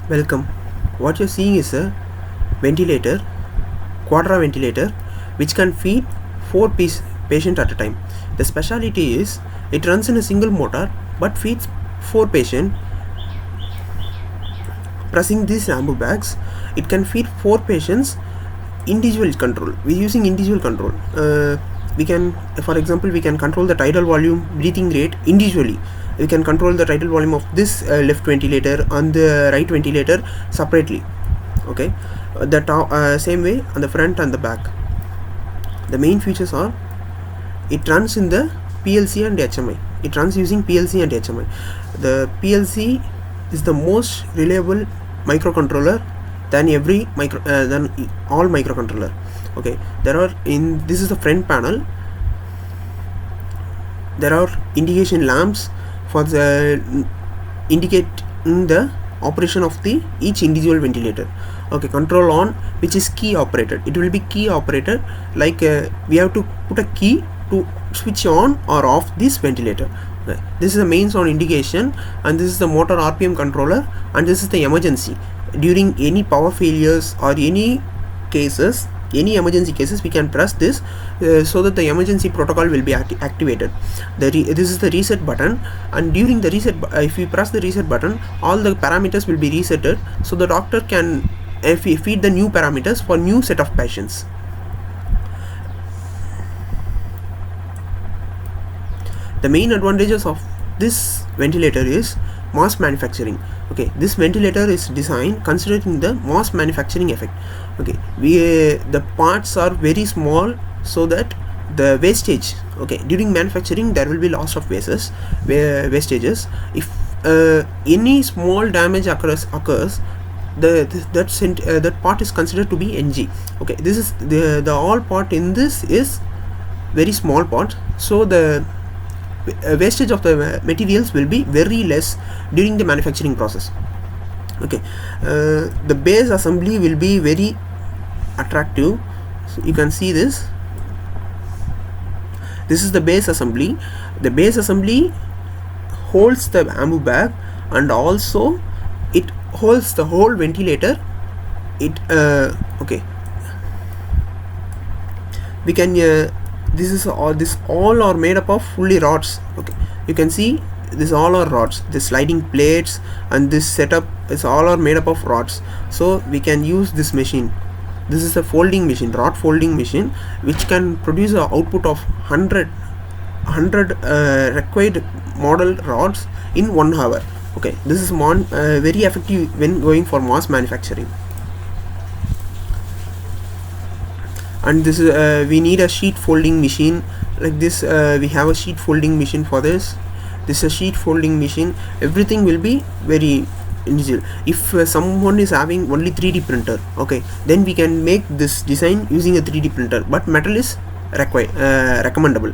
Welcome. What you're seeing is a ventilator, Quadra ventilator, which can feed 4 patients at a time. The speciality is it runs in a single motor but feeds 4 patients. Pressing these ambu bags, it can feed 4 patients individual control. We're using individual control. We can, for example, we can control the tidal volume, breathing rate individually. We can control the tidal volume of this left ventilator and the right ventilator separately. Okay, same way on the front and the back. The main features are it runs in the PLC and HMI. It runs using PLC and HMI. The PLC is the most reliable microcontroller than all microcontroller. Okay, this is the front panel. There are indication lamps for the indicating the operation of each individual ventilator. Okay, control on, which is key operated. It will be key operated, like we have to put a key to switch on or off this ventilator. Okay. This is the mains on indication, and this is the motor RPM controller, and this is the emergency. During any power failures or any emergency cases, we can press this so that the emergency protocol will be activated. This is the reset button, and during the reset, if we press the reset button, all the parameters will be resetted, so the doctor can feed the new parameters for new set of patients. The main advantages of this ventilator is mass manufacturing. Okay, this ventilator is designed considering the mass manufacturing effect. Okay, the parts are very small, so that the wastage, okay, during manufacturing there will be loss of wastages. If any small damage occurs, that part is considered to be NG. Okay, this is the all part in this is very small part, so the wastage of the materials will be very less during the manufacturing process. Okay, the base assembly will be very attractive. So you can see this. This is the base assembly. The base assembly holds the ambu bag, and also it holds the whole ventilator. Okay, we can this all are made up of fully rods. Okay, you can see this all are rods. The sliding plates and this setup is all are made up of rods, so we can use this machine. This is a folding machine, rod folding machine, which can produce an output of 100 required model rods in 1 hour. Okay, this is very effective when going for mass manufacturing. And this is we need a sheet folding machine like this. We have a sheet folding machine for this. This is a sheet folding machine. Everything will be very easy. If someone is having only 3D printer, okay, then we can make this design using a 3D printer, but metal is recommendable.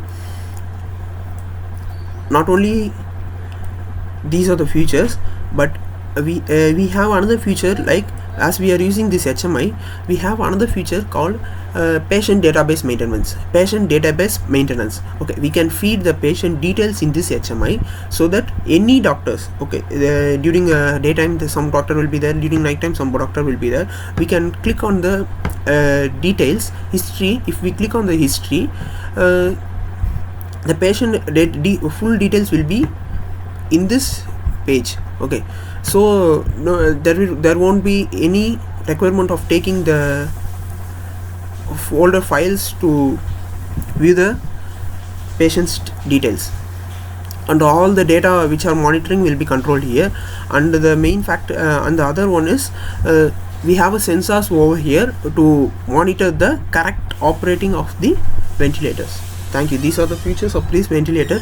Not only these are the features, but we have another feature, like as we are using this HMI, we have another feature called patient database maintenance. Okay, we can feed the patient details in this HMI, so that any doctors, okay, during daytime some doctor will be there, during night time some doctor will be there. We can click on the details history. If we click on the history, the patient full details will be in this page. Okay, so there won't be any requirement of taking the folder files to view the patient's details, and all the data which are monitoring will be controlled here. And the main fact and the other one is we have a sensors over here to monitor the correct operating of the ventilators. Thank you. These are the features of this ventilator.